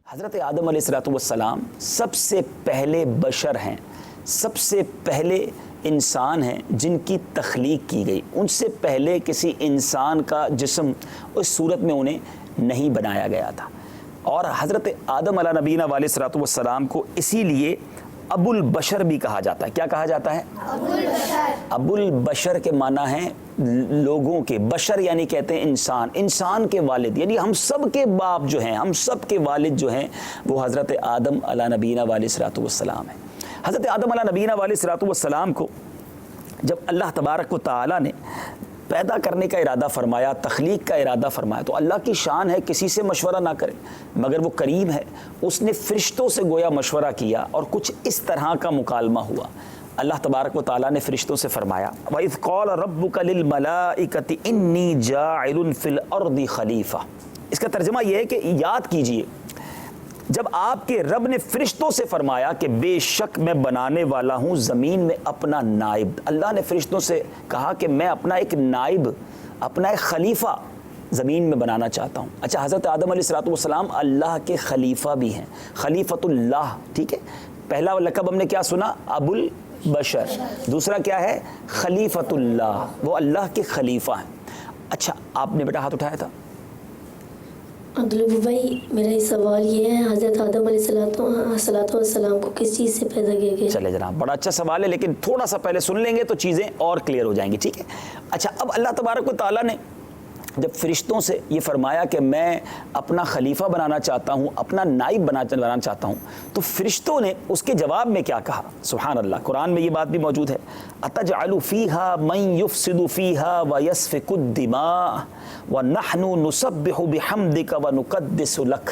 حضرت آدم علیہ الصلوۃ والسلام سب سے پہلے بشر ہیں، سب سے پہلے انسان ہیں جن کی تخلیق کی گئی۔ ان سے پہلے کسی انسان کا جسم اس صورت میں انہیں نہیں بنایا گیا تھا۔ اور حضرت آدم علیہ نبینا علیہ الصلوۃ والسلام کو اسی لیے ابو البشر بھی کہا جاتا ہے۔ کیا کہا جاتا ہے؟ ابو البشر۔ ابو البشر کے معنی ہیں لوگوں کے، بشر یعنی کہتے ہیں انسان، انسان کے والد، یعنی ہم سب کے باپ جو ہیں، ہم سب کے والد جو ہیں وہ حضرت آدم علیہ نبینا علیہ الصلوۃ والسلام ہیں۔ حضرت آدم علیہ نبینا علیہ الصلوۃ والسلام کو جب اللہ تبارک و تعالیٰ نے پیدا کرنے کا ارادہ فرمایا، تخلیق کا ارادہ فرمایا، تو اللہ کی شان ہے کسی سے مشورہ نہ کرے، مگر وہ کریم ہے، اس نے فرشتوں سے گویا مشورہ کیا اور کچھ اس طرح کا مکالمہ ہوا۔ اللہ تبارک و تعالیٰ نے فرشتوں سے فرمایا وَإِذْ قَالَ رَبُّكَ لِلْمَلَائِكَةِ إِنِّي جَاعِلٌ فِي الْأَرْضِ خَلِيفَةً۔ اس کا ترجمہ یہ ہے کہ یاد کیجئے جب آپ کے رب نے فرشتوں سے فرمایا کہ بے شک میں بنانے والا ہوں زمین میں اپنا نائب، اللہ نے فرشتوں سے کہا کہ میں اپنا ایک نائب، اپنا ایک خلیفہ زمین میں بنانا چاہتا ہوں۔ اچھا، حضرت آدم علیہ الصلوۃ والسلام اللہ کے خلیفہ بھی ہیں، خلیفۃ اللہ، ٹھیک ہے۔ پہلا لقب ہم نے کیا سنا؟ ابو البشر، دوسرا کیا ہے؟ خلیفۃ اللہ، وہ اللہ کے خلیفہ ہیں۔ اچھا، آپ نے بیٹا ہاتھ اٹھایا تھا؟ عبداللہ بھائی، میرا یہ سوال یہ ہے، حضرت آدم علیہ الصلوۃ والسلام کو کس چیز سے پیدا کیا گیا؟ چلے جناب، بڑا اچھا سوال ہے، لیکن تھوڑا سا پہلے سن لیں گے تو چیزیں اور کلیئر ہو جائیں گی، ٹھیک ہے۔ اچھا، اب اللہ تبارک و تعالیٰ نے جب فرشتوں سے یہ فرمایا کہ میں اپنا خلیفہ بنانا چاہتا ہوں، اپنا نائب بنانا چاہتا ہوں، تو فرشتوں نے اس کے جواب میں کیا کہا؟ سبحان اللہ، قرآن میں یہ بات بھی موجود ہے، أَتَجْعَلُ فِيهَا مَن يُفْسِدُ فِيهَا وَيَسْفِكُ الدِّمَاءَ وَنَحْنُ نُسَبِّحُ بِحَمْدِكَ وَنُقَدِّسُ لَكَ۔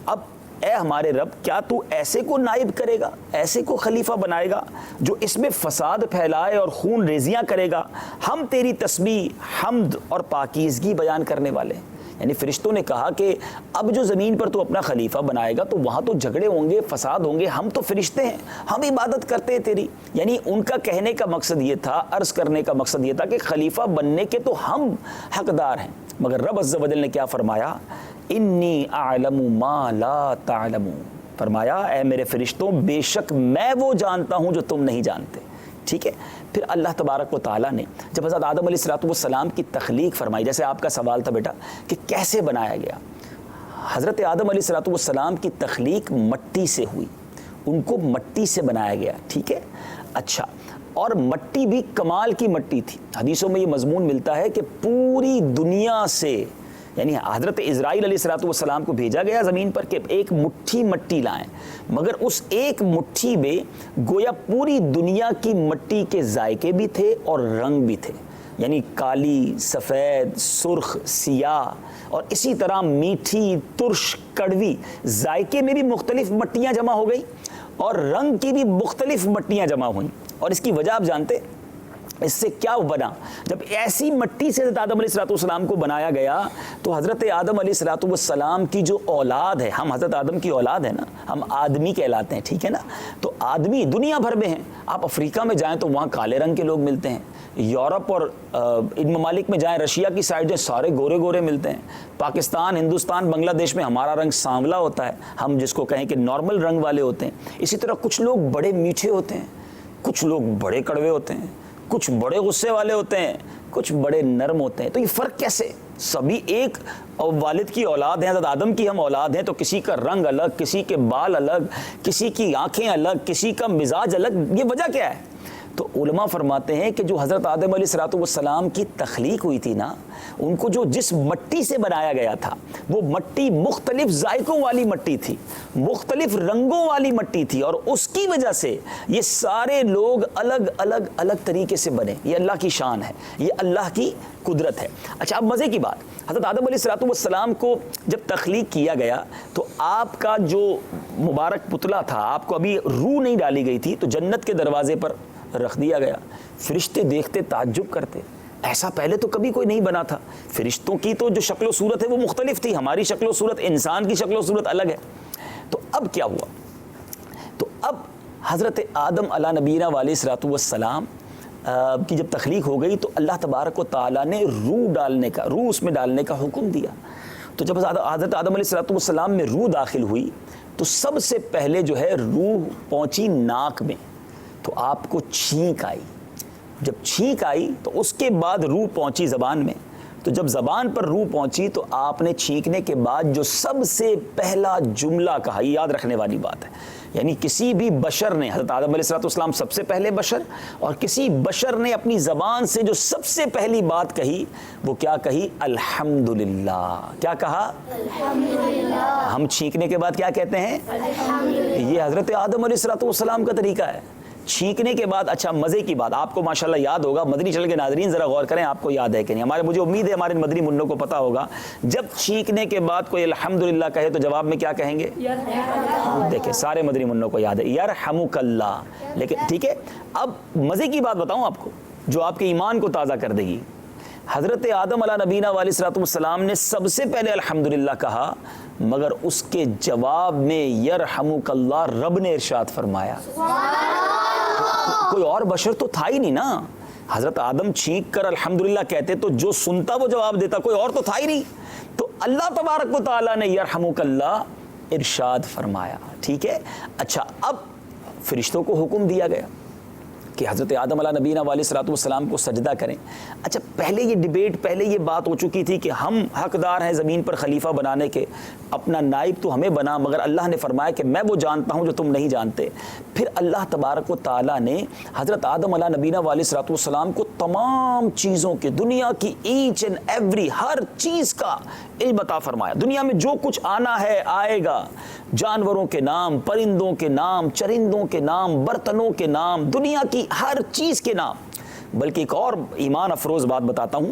اب اے ہمارے رب، کیا تو ایسے کو نائب کرے گا، ایسے کو خلیفہ بنائے گا جو اس میں فساد پھیلائے اور خون ریزیاں کرے گا؟ ہم تیری تسبیح، حمد اور پاکیزگی بیان کرنے والے ہیں۔ یعنی فرشتوں نے کہا کہ اب جو زمین پر تو اپنا خلیفہ بنائے گا تو وہاں تو جھگڑے ہوں گے، فساد ہوں گے، ہم تو فرشتے ہیں، ہم عبادت کرتے ہیں تیری۔ یعنی ان کا کہنے کا مقصد یہ تھا، عرض کرنے کا مقصد یہ تھا کہ خلیفہ بننے کے تو ہم حقدار ہیں، مگر رب عز و جل نے کیا فرمایا؟ انی اعلم ما لا تعلمون، فرمایا اے میرے فرشتوں، بے شک میں وہ جانتا ہوں جو تم نہیں جانتے، ٹھیک ہے۔ پھر اللہ تبارک و تعالیٰ نے جب حضرت آدم علیہ الصلوۃ والسلام کی تخلیق فرمائی، جیسے آپ کا سوال تھا بیٹا کہ کیسے بنایا گیا، حضرت آدم علیہ الصلوۃ والسلام کی تخلیق مٹی سے ہوئی، ان کو مٹی سے بنایا گیا، ٹھیک ہے۔ اچھا، اور مٹی بھی کمال کی مٹی تھی۔ حدیثوں میں یہ مضمون ملتا ہے کہ پوری دنیا سے، یعنی حضرت اسرائیل علیہ الصلوۃ والسلام کو بھیجا گیا زمین پر کہ ایک مٹھی مٹی لائیں، مگر اس ایک مٹھی میں گویا پوری دنیا کی مٹی کے ذائقے بھی تھے اور رنگ بھی تھے، یعنی کالی، سفید، سرخ، سیاہ، اور اسی طرح میٹھی، ترش، کڑوی، ذائقے میں بھی مختلف مٹیاں جمع ہو گئی اور رنگ کی بھی مختلف مٹیاں جمع ہوئیں۔ اور اس کی وجہ آپ جانتے اس سے کیا بنا؟ جب ایسی مٹی سے حضرت آدم علیہ الصلوۃ والسلام کو بنایا گیا تو حضرت آدم علیہ الصلوۃ والسلام کی جو اولاد ہے، ہم حضرت آدم کی اولاد ہیں نا، ہم آدمی کہلاتے ہیں، ٹھیک ہے نا۔ تو آدمی دنیا بھر میں ہیں، آپ افریقہ میں جائیں تو وہاں کالے رنگ کے لوگ ملتے ہیں، یورپ اور ان ممالک میں جائیں، رشیا کی سائڈ جائیں، سارے گورے گورے ملتے ہیں، پاکستان، ہندوستان، بنگلہ دیش میں ہمارا رنگ سانولا ہوتا ہے، ہم جس کو کہیں کہ نارمل رنگ والے ہوتے ہیں۔ اسی طرح کچھ لوگ بڑے میٹھے ہوتے ہیں، کچھ لوگ بڑے کڑوے ہوتے ہیں، کچھ بڑے غصے والے ہوتے ہیں، کچھ بڑے نرم ہوتے ہیں۔ تو یہ فرق کیسے؟ سبھی ایک والد کی اولاد ہیں، حضرت آدم کی ہم اولاد ہیں، تو کسی کا رنگ الگ، کسی کے بال الگ، کسی کی آنکھیں الگ، کسی کا مزاج الگ، یہ وجہ کیا ہے؟ تو علماء فرماتے ہیں کہ جو حضرت آدم علیہ الصلوۃ والسلام کی تخلیق ہوئی تھی نا، ان کو جو جس مٹی سے بنایا گیا تھا وہ مٹی مختلف ذائقوں والی مٹی تھی، مختلف رنگوں والی مٹی تھی، اور اس کی وجہ سے یہ سارے لوگ الگ الگ الگ طریقے سے بنے۔ یہ اللہ کی شان ہے، یہ اللہ کی قدرت ہے۔ اچھا، اب مزے کی بات، حضرت آدم علیہ الصلوۃ والسلام کو جب تخلیق کیا گیا تو آپ کا جو مبارک پتلا تھا، آپ کو ابھی روح نہیں ڈالی گئی تھی، تو جنت کے دروازے پر رکھ دیا گیا۔ فرشتے دیکھتے تعجب کرتے، ایسا پہلے تو کبھی کوئی نہیں بنا تھا۔ فرشتوں کی تو جو شکل و صورت ہے وہ مختلف تھی، ہماری شکل و صورت، انسان کی شکل و صورت الگ ہے۔ تو اب کیا ہوا؟ تو اب حضرت آدم علیہ نبینا علیہ الصلوۃ والسلام کی جب تخلیق ہو گئی تو اللہ تبارک و تعالیٰ نے روح ڈالنے کا، روح اس میں ڈالنے کا حکم دیا۔ تو جب حضرت آدم علیہ السلام میں روح داخل ہوئی تو سب سے پہلے جو ہے روح پہنچی ناک میں، تو آپ کو چھینک آئی. جب چھینک آئی تو اس کے بعد روح پہنچی زبان میں. تو جب زبان پر روح پہنچی تو آپ نے چھینکنے کے بعد جو سب سے پہلا جملہ کہا، یہ یاد رکھنے والی بات ہے، یعنی کسی بھی بشر نے، حضرت آدم علیہ السلام سب سے پہلے بشر، اور کسی بشر نے اپنی زبان سے جو سب سے پہلی بات کہی وہ کیا کہی؟ الحمدللہ. کیا کہا؟ الحمدللہ. ہم چھینکنے کے بعد کیا کہتے ہیں؟ الحمدللہ. یہ حضرت آدم علیہ السلام کا طریقہ ہے چھینکنے کے بعد. اچھا مزے کی بات آپ کو ماشاءاللہ یاد ہوگا، مدنی چینل کے ناظرین ذرا غور کریں آپ کو یاد ہے کہ نہیں. مجھے امید ہے ہمارے مدنی منوں کو پتا ہوگا، جب چھینکنے کے بعد کوئی الحمدللہ کہے تو جواب میں کیا کہیں گے؟ دیکھیں سارے مدنی منوں کو یاد ہے یرحمک اللہ. لیکن ٹھیک ہے، اب مزے کی بات بتاؤں آپ کو جو آپ کے ایمان کو تازہ کر دے گی. حضرت آدم علیہ نبینا علیہ السلام نے سب سے پہلے الحمدللہ کہا، مگر اس کے جواب میں یرحمک اللہ رب نے ارشاد فرمایا. کوئی اور بشر تو تھا ہی نہیں نا. حضرت آدم چھینک کر الحمدللہ کہتے تو جو سنتا وہ جواب دیتا، کوئی اور تو تھا ہی نہیں. تو اللہ تبارک و تعالیٰ نے یرحمک اللہ ارشاد فرمایا. ٹھیک ہے. اچھا اب فرشتوں کو حکم دیا گیا کہ حضرت آدم علیہ نبینا علیہ السلام کو سجدہ کریں. اچھا پہلے یہ ڈیبیٹ، پہلے یہ بات ہو چکی تھی کہ ہم حقدار ہیں زمین پر خلیفہ بنانے کے، اپنا نائب تو ہمیں بنا، مگر اللہ نے فرمایا کہ میں وہ جانتا ہوں جو تم نہیں جانتے. پھر اللہ تبارک و تعالیٰ نے حضرت آدم علیہ نبینا علیہ السلام کو تمام چیزوں کے، دنیا کی ایچ اینڈ ایوری ہر چیز کا علم عطا فرمایا. دنیا میں جو کچھ آنا ہے آئے گا، جانوروں کے نام، پرندوں کے نام، چرندوں کے نام، برتنوں کے نام، دنیا کی ہر چیز کے نام. بلکہ ایک اور ایمان افروز بات بتاتا ہوں،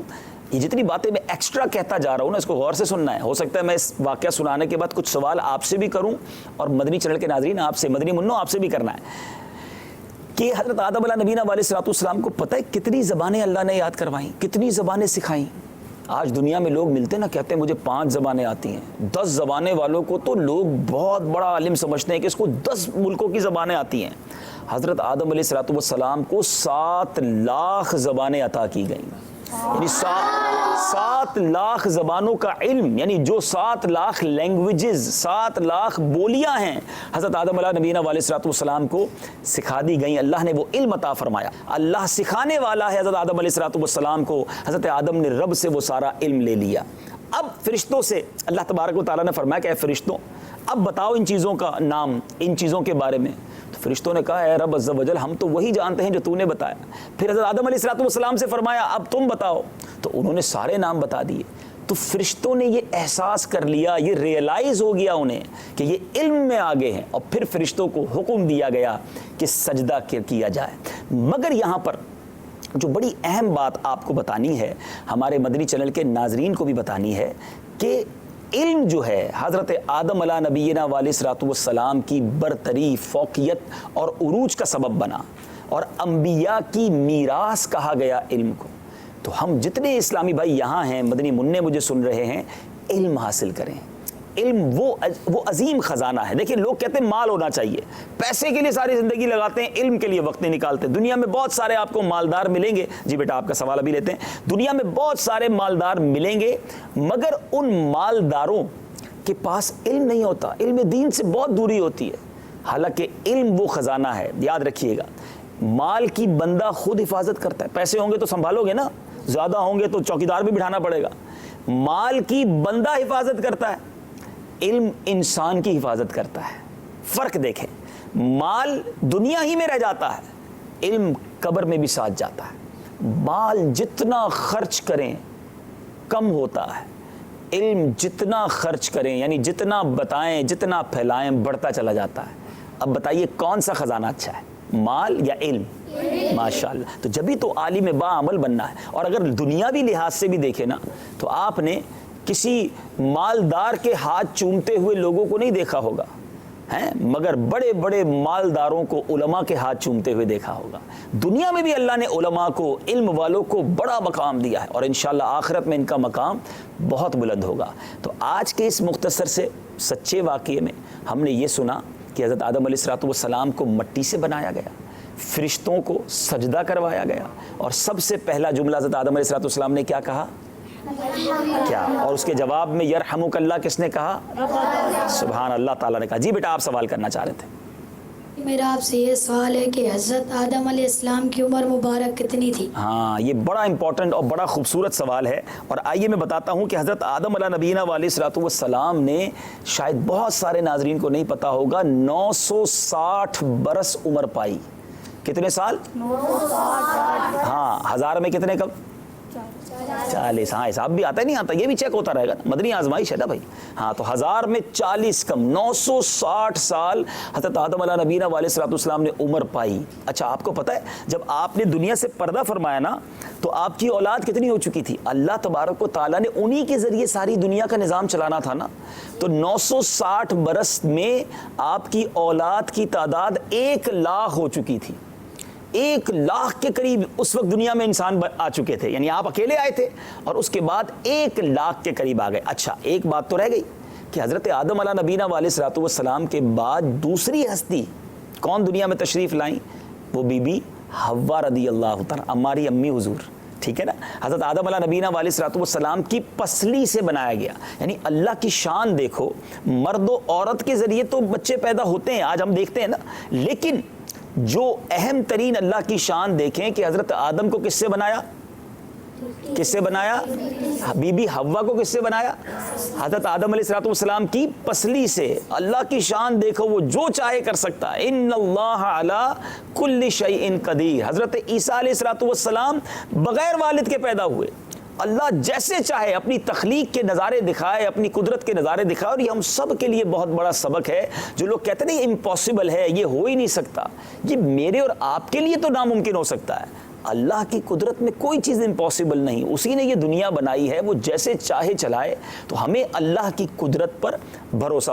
یہ جتنی باتیں میں ایکسٹرا کہتا جا رہا ہوں نا اس کو غور سے سننا ہے. ہو سکتا ہے میں اس واقعہ سنانے کے بعد کچھ سوال آپ سے بھی کروں اور مدنی چینل کے ناظرین آپ سے، مدنی منوں آپ سے بھی کرنا ہے کہ حضرت آدم علیہ نبینا علیہ السلام کو پتہ ہے کتنی زبانیں اللہ نے یاد کروائیں، کتنی زبانیں سکھائیں. آج دنیا میں لوگ ملتے نا کہتے ہیں مجھے 5 زبانیں آتی ہیں. 10 زبانیں والوں کو تو لوگ بہت بڑا عالم سمجھتے ہیں کہ اس کو 10 ملکوں کی زبانیں آتی ہیں. حضرت آدم علیہ السلام کو 7 لاکھ زبانیں عطا کی گئیں، یعنی 7 لاکھ زبانوں کا علم، یعنی جو 7 لاکھ لینگویجز، 7 لاکھ بولیاں ہیں حضرت آدم علیہ نبینا علیہ السلام کو سکھا دی گئیں. اللہ نے وہ علم عطا فرمایا. اللہ سکھانے والا ہے حضرت آدم علیہ السلام کو. حضرت آدم نے رب سے وہ سارا علم لے لیا. اب فرشتوں سے اللہ تبارک و تعالیٰ نے فرمایا کہ اے فرشتوں اب بتاؤ ان چیزوں کا نام، ان چیزوں کے بارے میں. تو فرشتوں نے کہا اے رب عز و جل ہم تو وہی جانتے ہیں جو تو نے بتایا. پھر حضرت آدم علیہ السلام سے فرمایا اب تم بتاؤ. تو انہوں نے سارے نام بتا دیے. تو فرشتوں نے یہ احساس کر لیا، یہ ریئلائز ہو گیا انہیں کہ یہ علم میں آگے ہیں، اور پھر فرشتوں کو حکم دیا گیا کہ سجدہ کیا جائے. مگر یہاں پر جو بڑی اہم بات آپ کو بتانی ہے، ہمارے مدنی چینل کے ناظرین کو بھی بتانی ہے کہ علم جو ہے حضرت آدم علیہ نبینا علیہ السلام کی برتری، فوقیت اور عروج کا سبب بنا، اور انبیاء کی میراث کہا گیا علم کو. تو ہم جتنے اسلامی بھائی یہاں ہیں، مدنی منع مجھے سن رہے ہیں، علم حاصل کریں. علم وہ عظیم خزانہ ہے. دیکھیں لوگ کہتے ہیں مال ہونا چاہیے، پیسے کے لیے ساری زندگی لگاتے ہیں، علم کے لیے وقت نہیں نکالتے. دنیا میں بہت سارے آپ کو مالدار ملیں گے. جی بیٹا آپ کا سوال ابھی لیتے ہیں. دنیا میں بہت سارے مالدار ملیں گے، مگر ان مالداروں کے پاس علم نہیں ہوتا، علم دین سے بہت دوری ہوتی ہے. حالانکہ علم وہ خزانہ ہے. یاد رکھیے گا، مال کی بندہ خود حفاظت کرتا ہے. پیسے ہوں گے تو سنبھالو گے نا، زیادہ ہوں گے تو چوکیدار بھی بٹھانا پڑے گا. مال کی بندہ حفاظت کرتا ہے، علم انسان کی حفاظت کرتا ہے. فرق دیکھیں، مال دنیا ہی میں رہ جاتا ہے، علم قبر میں بھی ساتھ جاتا ہے. مال جتنا خرچ کریں کم ہوتا ہے، علم جتنا خرچ کریں یعنی جتنا بتائیں، جتنا پھیلائیں بڑھتا چلا جاتا ہے. اب بتائیے کون سا خزانہ اچھا ہے، مال یا علم؟ ماشاءاللہ. تو جبھی تو عالم با عمل بننا ہے. اور اگر دنیاوی لحاظ سے بھی دیکھیں نا تو آپ نے کسی مالدار کے ہاتھ چومتے ہوئے لوگوں کو نہیں دیکھا ہوگا ہیں، مگر بڑے بڑے مالداروں کو علماء کے ہاتھ چومتے ہوئے دیکھا ہوگا. دنیا میں بھی اللہ نے علماء کو، علم والوں کو بڑا مقام دیا ہے، اور انشاءاللہ آخرت میں ان کا مقام بہت بلند ہوگا. تو آج کے اس مختصر سے سچے واقعے میں ہم نے یہ سنا کہ حضرت آدم علیہ السلام کو مٹی سے بنایا گیا، فرشتوں کو سجدہ کروایا گیا، اور سب سے پہلا جملہ حضرت آدم علیہ السلام نے کیا کہا؟ کیا؟ اور اس کے جواب میں یرحمک اللہ کس نے کہا؟ سبحان اللہ تعالیٰ نے کہا۔ جی بیٹا آپ سوال کرنا چاہ رہے تھے۔ میرا آپ سے یہ سوال ہے کہ حضرت آدم علیہ السلام کی عمر مبارک کتنی تھی؟ ہاں یہ بڑا امپورٹنٹ اور بڑا خوبصورت سوال ہے، اور آئیے میں بتاتا ہوں کہ حضرت آدم علیہ نبینا علیہ الصلوۃ والسلام نے، شاید بہت سارے ناظرین کو نہیں پتا ہوگا، 960 برس عمر پائی۔ کتنے سال؟ 960۔ ہاں، ہزار میں کتنے کم؟ 40۔ ہاں حساب بھی آتا ہے نہیں آتا، یہ بھی چیک ہوتا رہے گا، مدنی آزمائش ہے نا بھائی۔ ہاں تو 1000 میں 40 کم، 960 سال حضرت آدم علیہ نبینا علیہ الصلوۃ والسلام نے عمر پائی۔ اچھا آپ کو پتہ ہے جب آپ نے دنیا سے پردہ فرمایا نا تو آپ کی اولاد کتنی ہو چکی تھی؟ اللہ تبارک و تعالیٰ نے انہی کے ذریعے ساری دنیا کا نظام چلانا تھا نا، تو 960 برس میں آپ کی اولاد کی تعداد 1 لاکھ ہو چکی تھی۔ 1 لاکھ کے قریب اس وقت دنیا میں انسان آ چکے تھے، یعنی آپ اکیلے آئے تھے اور اس کے بعد 1 لاکھ کے قریب آ گئے۔ اچھا ایک بات تو رہ گئی کہ حضرت آدم علیہ نبینا علیہ الصلوۃ والسلام کے بعد دوسری ہستی کون دنیا میں تشریف لائیں؟ وہ بی بی حوا رضی اللہ تعالیٰ، ہماری امی حضور، ٹھیک ہے نا۔ حضرت آدم علیہ نبینا علیہ الصلوۃ والسلام کی پسلی سے بنایا گیا، یعنی اللہ کی شان دیکھو، مرد و عورت کے ذریعے تو بچے پیدا ہوتے ہیں، آج ہم دیکھتے ہیں نا، لیکن جو اہم ترین اللہ کی شان دیکھیں کہ حضرت آدم کو کس سے بنایا؟ کس سے بنایا؟ بی بی حوا کو کس سے بنایا؟ حضرت آدم علیہ الصلوۃ والسلام کی پسلی سے۔ اللہ کی شان دیکھو، وہ جو چاہے کر سکتا ہے، ان اللہ علی کل شیء قدیر۔ حضرت عیسیٰ علیہ الصلوۃ والسلام بغیر والد کے پیدا ہوئے، اللہ جیسے چاہے اپنی تخلیق کے نظارے دکھائے، اپنی قدرت کے نظارے دکھائے، اور یہ ہم سب کے لیے بہت بڑا سبق ہے۔ جو لوگ کہتے ہیں یہ امپاسبل ہے، یہ ہو ہی نہیں سکتا، یہ میرے اور آپ کے لیے تو ناممکن ہو سکتا ہے، اللہ کی قدرت میں کوئی چیز امپاسبل نہیں، اسی نے یہ دنیا بنائی ہے، وہ جیسے چاہے چلائے، تو ہمیں اللہ کی قدرت پر بھروسہ